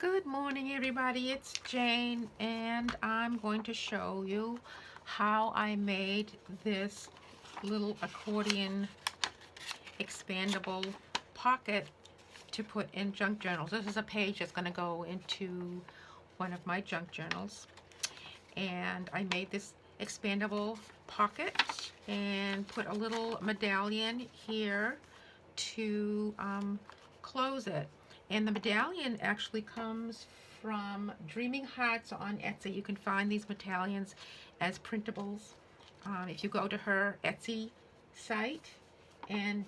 Good morning, everybody. It's Jane, and I'm going to show you how I made this little accordion expandable pocket to put in junk journals. This is a page that's going to go into one of my junk journals, and I made this expandable pocket and put a little medallion here to close it. And the medallion actually comes from Dreaming Hearts on Etsy. You can find these medallions as printables if you go to her Etsy site. And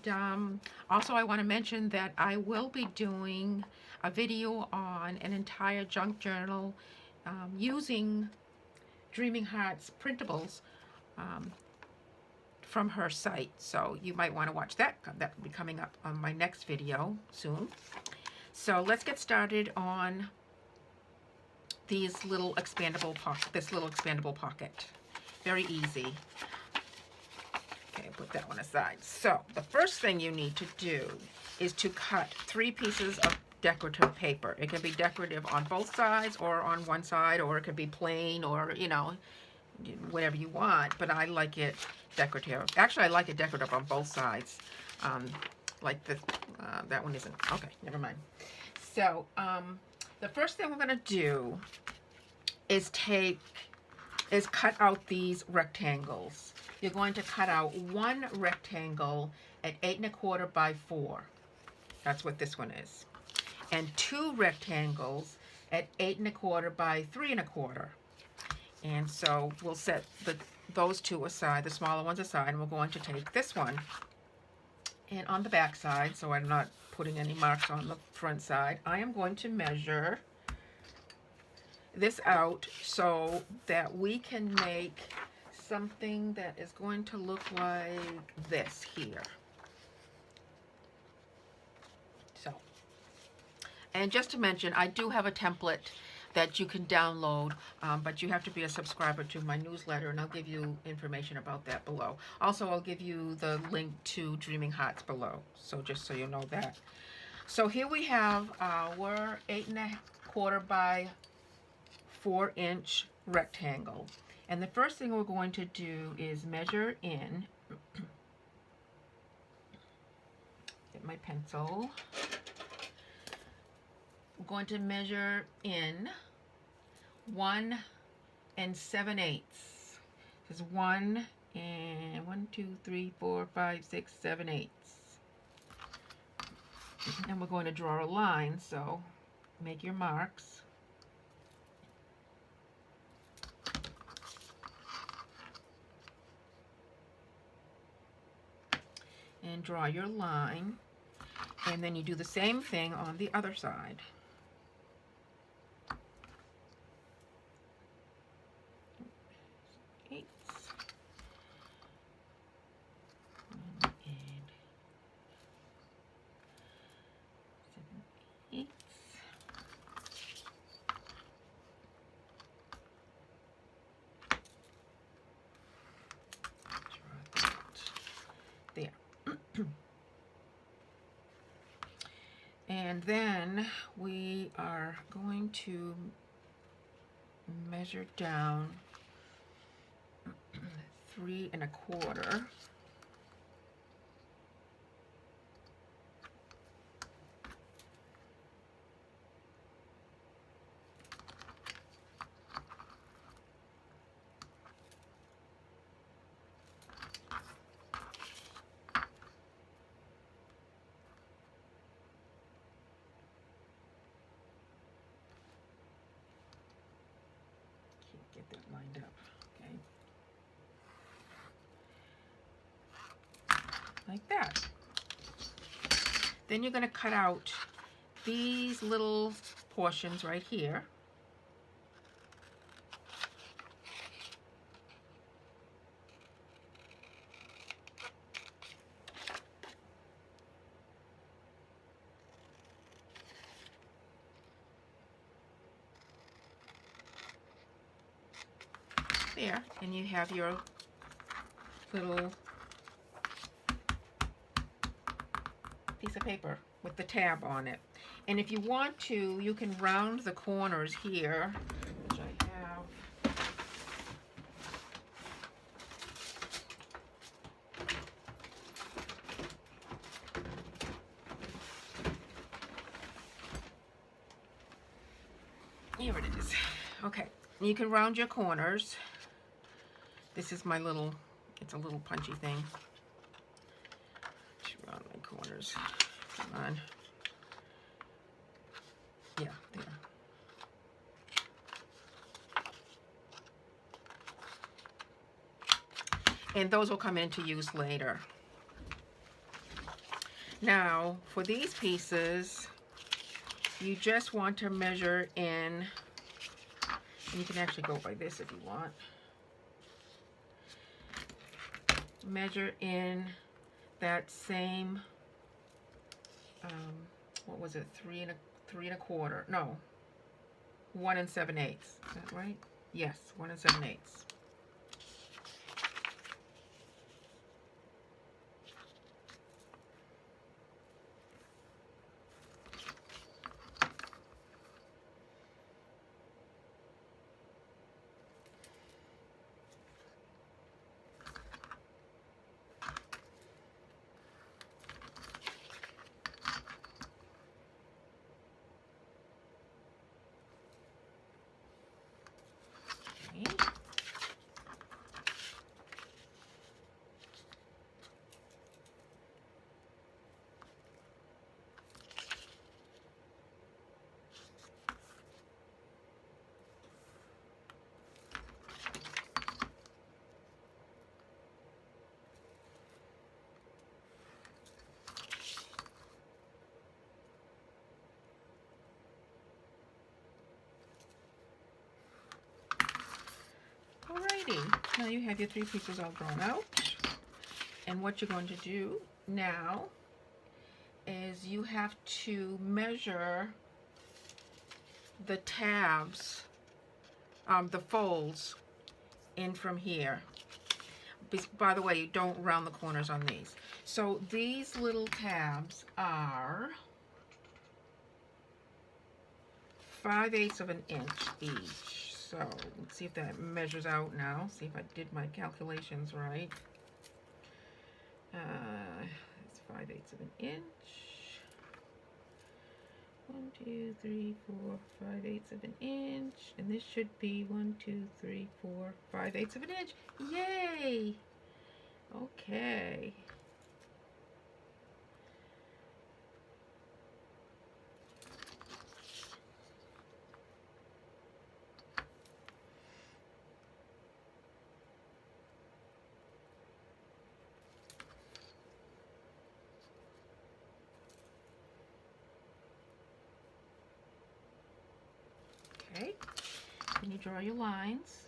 also I want to mention that I will be doing a video on an entire junk journal using Dreaming Hearts printables from her site. So you might want to watch that. That will be coming up on my next video soon. So let's get started on this little expandable pocket. Very easy. Okay, put that one aside. So the first thing you need to do is to cut 3 pieces of decorative paper. It can be decorative on both sides or on one side, or it could be plain, or whatever you want, but I like it decorative. Actually, I like it decorative on both sides. Like this, that one isn't. Okay, never mind. So the first thing we're going to do is cut out these rectangles. You're going to cut out one rectangle at 8 1/4 by 4. That's what this one is. And 2 rectangles at 8 1/4 by 3 1/4. And so we'll set those two aside, the smaller ones aside, and we're going to take this one. And on the back side, so I'm not putting any marks on the front side, I am going to measure this out so that we can make something that is going to look like this here. So, and just to mention, I do have a template that you can download, but you have to be a subscriber to my newsletter, and I'll give you information about that below. Also, I'll give you the link to Dreaming Hearts below, so just so you know that. So here we have our 8 1/4 by 4 inch rectangle. And the first thing we're going to do is measure in, get my pencil. We're going to measure in 1 7/8. This is 1 2 3 4 5 6 7 8. And we're going to draw a line, so make your marks. And draw your line. And then you do the same thing on the other side. There. And then we are going to measure down 3 1/4. Get that lined up, okay? Like that. Then you're going to cut out these little portions right here. There, and you have your little piece of paper with the tab on it. And if you want to, you can round the corners here, which I have. Here it is. Okay, you can round your corners. This is my little, it's a little punchy thing. Just round my corners. Come on. Yeah, there. And those will come into use later. Now, for these pieces, you just want to measure in, and you can actually go by this if you want. Measure in that same, what was it, 3 1/4? No, 1 7/8. Is that right? Yes, 1 7/8. Alrighty, now you have your 3 pieces all drawn out. And what you're going to do now is you have to measure the tabs, the folds in from here. By the way, you don't round the corners on these. So these little tabs are 5/8 of an inch each. So let's see if that measures out now. See if I did my calculations right. It's 5/8 of an inch. 1, 2, 3, 4, 5/8 of an inch. And this should be 1, 2, 3, 4, 5/8 of an inch. Yay! Okay. Okay, then you draw your lines.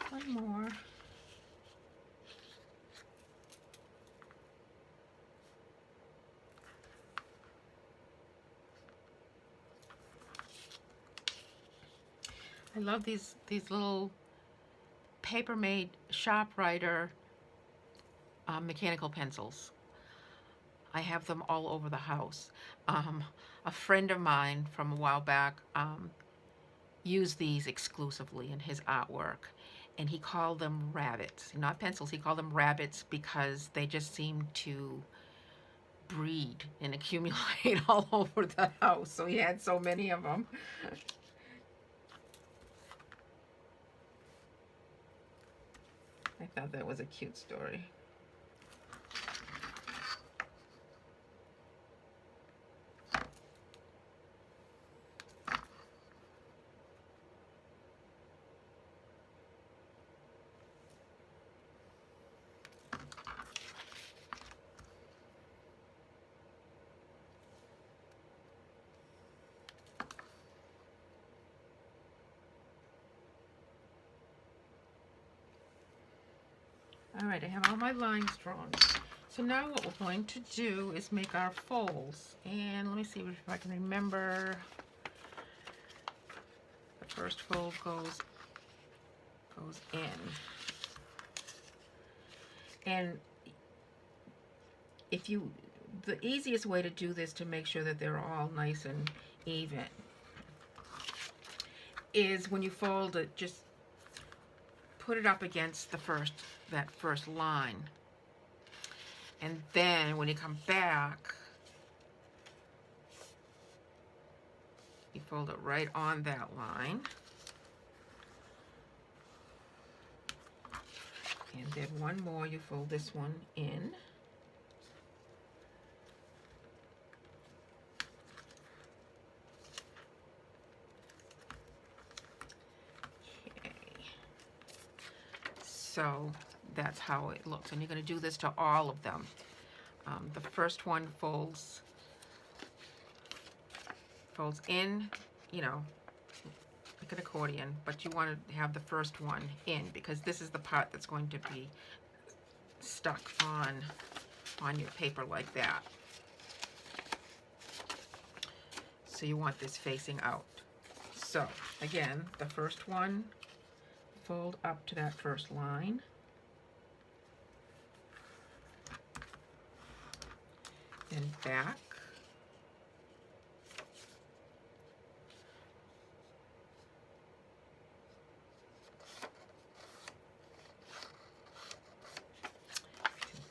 One more. I love these little paper-made SharpWriter mechanical pencils. I have them all over the house. A friend of mine from a while back used these exclusively in his artwork, and he called them rabbits. Not pencils, he called them rabbits because they just seemed to breed and accumulate all over the house. So he had so many of them. I thought that was a cute story. All right, I have all my lines drawn. So now what we're going to do is make our folds. And let me see if I can remember. The first fold goes in. And if you, the easiest way to do this to make sure that they're all nice and even is when you fold it, just put it up against that first line. And then when you come back, you fold it right on that line. And then one more, you fold this one in. Okay. So that's how it looks. And you're going to do this to all of them. The first one folds in, you know, like an accordion, but you want to have the first one in because this is the part that's going to be stuck on your paper like that. So you want this facing out. So again, the first one, fold up to that first line. Then back.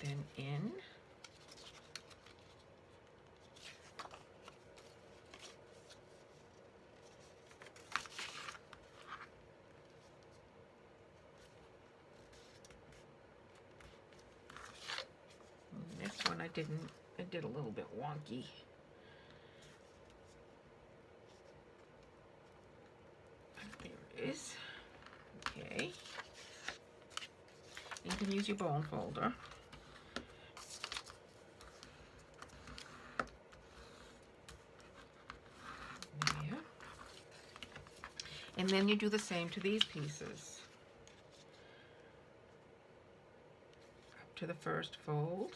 Then in. And this one I did a little bit wonky. There it is. Okay. You can use your bone folder. There. And then you do the same to these pieces. Up to the first fold.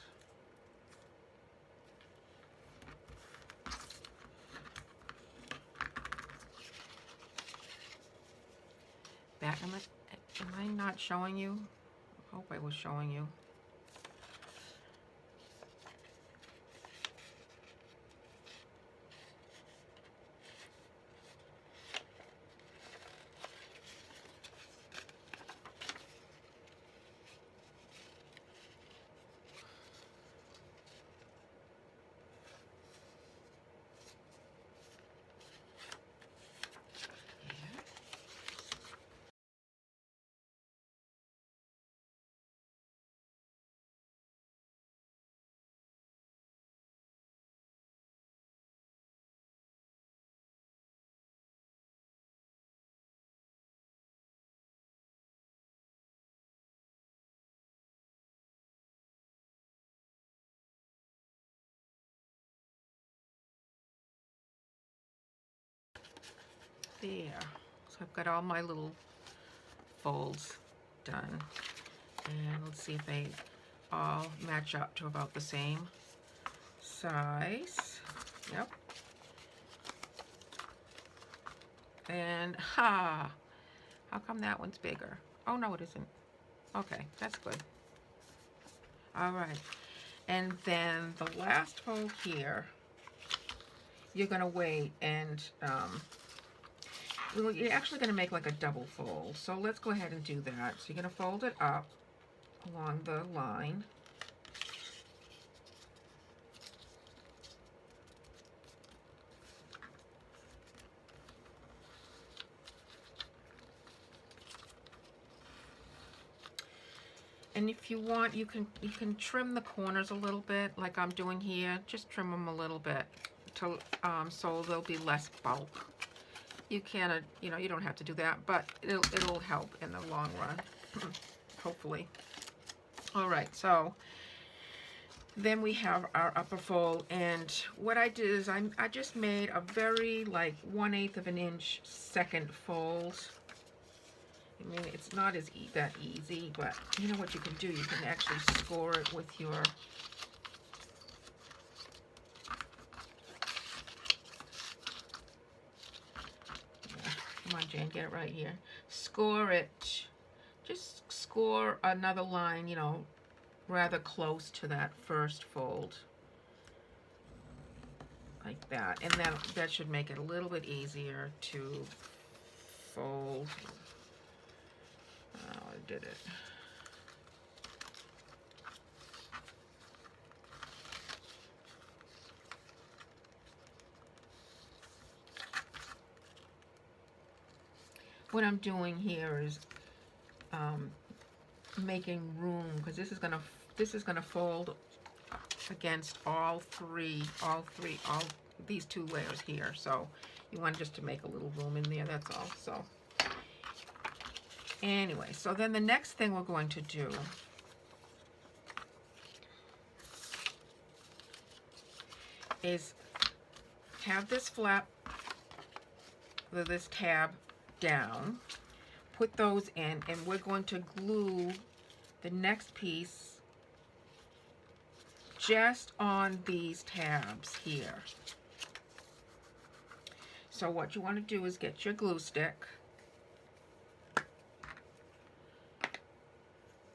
Back. Am I not showing you? I hope I was showing you. There. So I've got all my little folds done. And let's see if they all match up to about the same size. Yep. And how come that one's bigger? Oh no, it isn't. Okay, that's good. All right. And then the last fold here, you're gonna wait and well, you're actually going to make like a double fold. So let's go ahead and do that. So you're going to fold it up along the line. And if you want, you can trim the corners a little bit, like I'm doing here. Just trim them a little bit to so there'll be less bulk. You can, you know, you don't have to do that, but it'll help in the long run, hopefully. All right, so then we have our upper fold, and what I did is I just made a very like 1/8 of an inch second fold. I mean, it's not as that easy, but you know what you can do? You can actually score it with your come on, Jane, get it right here. Score it. Just score another line, you know, rather close to that first fold. Like that. And that should make it a little bit easier to fold. Oh, I did it. What I'm doing here is making room, because this is gonna fold against all these two layers here. So you want just to make a little room in there, that's all. So anyway, so then the next thing we're going to do is have this flap, this tab down, put those in, and we're going to glue the next piece just on these tabs here. So what you want to do is get your glue stick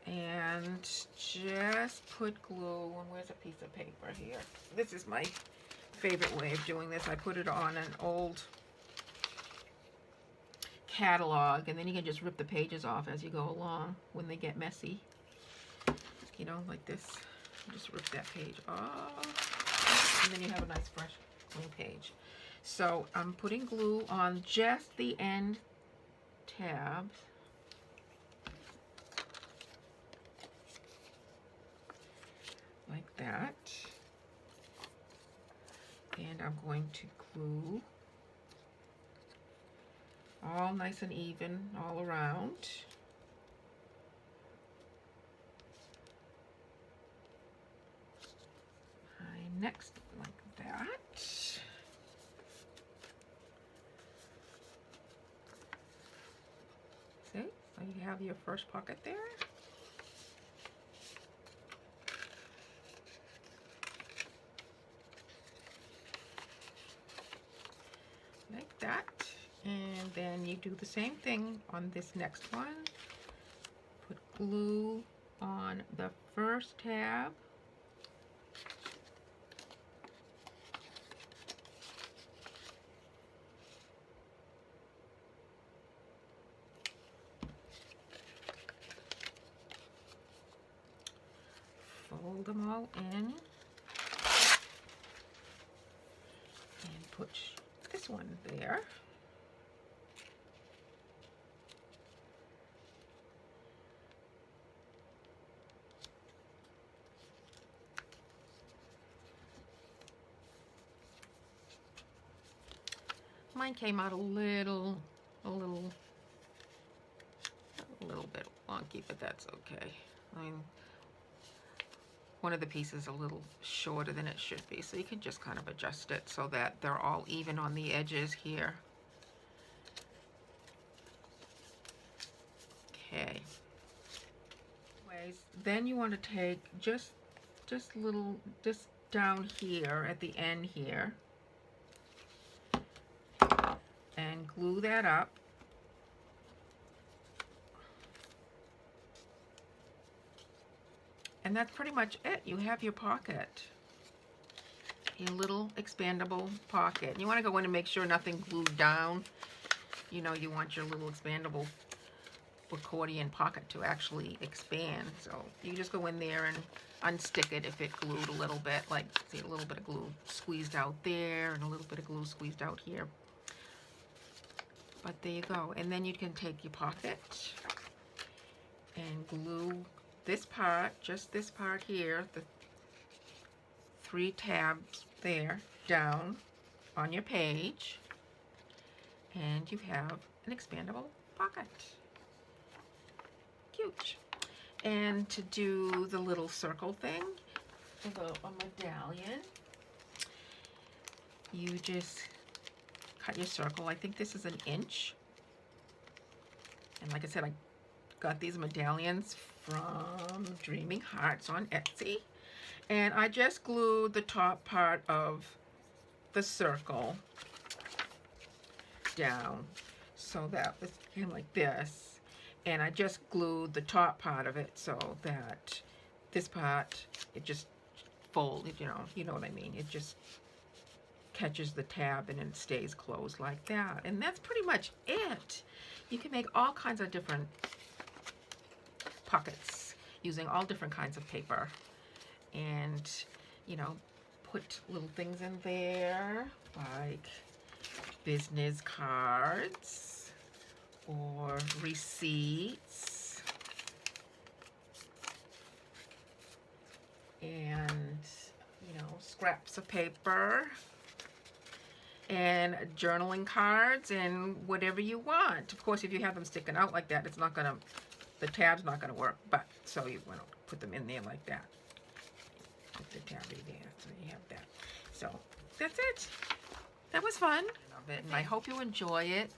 and just put glue, and where's a piece of paper here? This is my favorite way of doing this. I put it on an old catalog, and then you can just rip the pages off as you go along when they get messy. You know, like this. Just rip that page off, and then you have a nice fresh clean page. So I'm putting glue on just the end tabs. Like that. And I'm going to glue all nice and even all around. Next, like that. See? So you have your first pocket there. Like that. And then you do the same thing on this next one. Put glue on the first tab. Fold them all in and put this one there. Mine came out a little bit wonky, but that's okay. I mean, one of the pieces is a little shorter than it should be, so you can just kind of adjust it so that they're all even on the edges here. Okay. Anyways, then you want to take just down here at the end here and glue that up. And that's pretty much it. You have your pocket. Your little expandable pocket. You want to go in and make sure nothing glued down. You know, you want your little expandable accordion pocket to actually expand. So you just go in there and unstick it if it glued a little bit. Like, see, a little bit of glue squeezed out there and a little bit of glue squeezed out here. But there you go. And then you can take your pocket and glue this part, just this part here, the 3 tabs there, down on your page, and you have an expandable pocket. Cute. And to do the little circle thing, a medallion, you just cut your circle. I think this is 1 inch. And like I said, I got these medallions from Dreaming Hearts on Etsy. And I just glued the top part of the circle down. So that was kind of like this. And I just glued the top part of it so that this part, it just folded, you know what I mean. It just catches the tab and it stays closed like that. And that's pretty much it. You can make all kinds of different pockets using all different kinds of paper. And, put little things in there like business cards or receipts and, scraps of paper and journaling cards and whatever you want. Of course, if you have them sticking out like that, it's not gonna, the tab's not gonna work, but so you want to put them in there like that. Put the tab in there, so you have that. So that's it. That was fun. I love it, and I hope you enjoy it,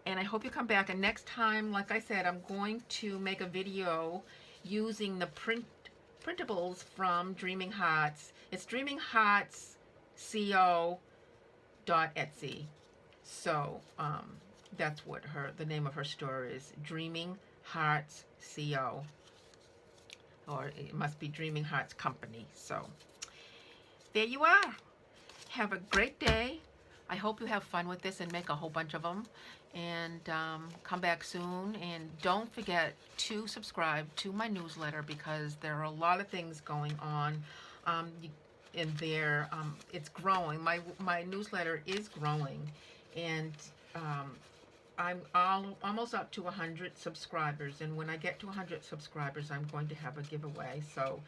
and I hope you come back. And next time, like I said, I'm going to make a video using the printables from Dreaming Hearts. It's Dreaming Hearts CO.Etsy. So that's what the name of her store is, Dreaming Hearts CO. Or it must be Dreaming Hearts Company. So there you are. Have a great day. I hope you have fun with this and make a whole bunch of them. And come back soon. And don't forget to subscribe to my newsletter because there are a lot of things going on in there. It's growing. My newsletter is growing. And I'm almost up to 100 subscribers, and when I get to 100 subscribers, I'm going to have a giveaway. So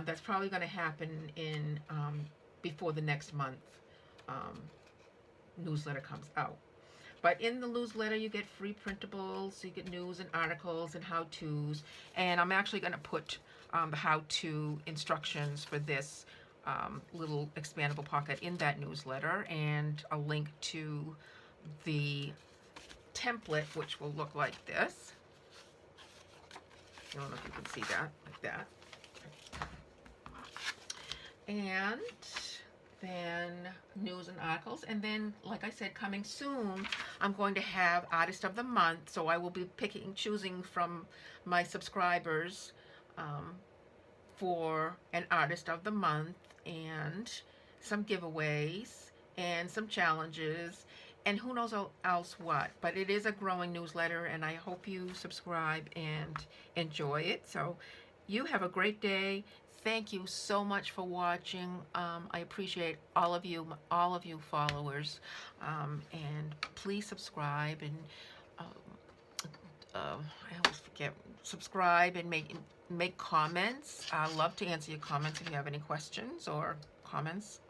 that's probably going to happen in before the next month newsletter comes out. But in the newsletter, you get free printables, you get news and articles and how-tos, and I'm actually going to put the how-to instructions for this little expandable pocket in that newsletter, and a link to the template, which will look like this. I don't know if you can see that, like that. And then news and articles. And then, like I said, coming soon, I'm going to have Artist of the Month. So I will be choosing from my subscribers for an Artist of the Month, and some giveaways and some challenges, and who knows else what. But it is a growing newsletter, and I hope you subscribe and enjoy it. So you have a great day. Thank you so much for watching. I appreciate all of you followers, and please subscribe, and I always forget, subscribe and make comments. I love to answer your comments if you have any questions or comments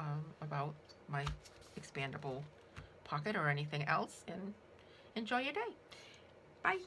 about my expandable pocket or anything else. And enjoy your day. Bye.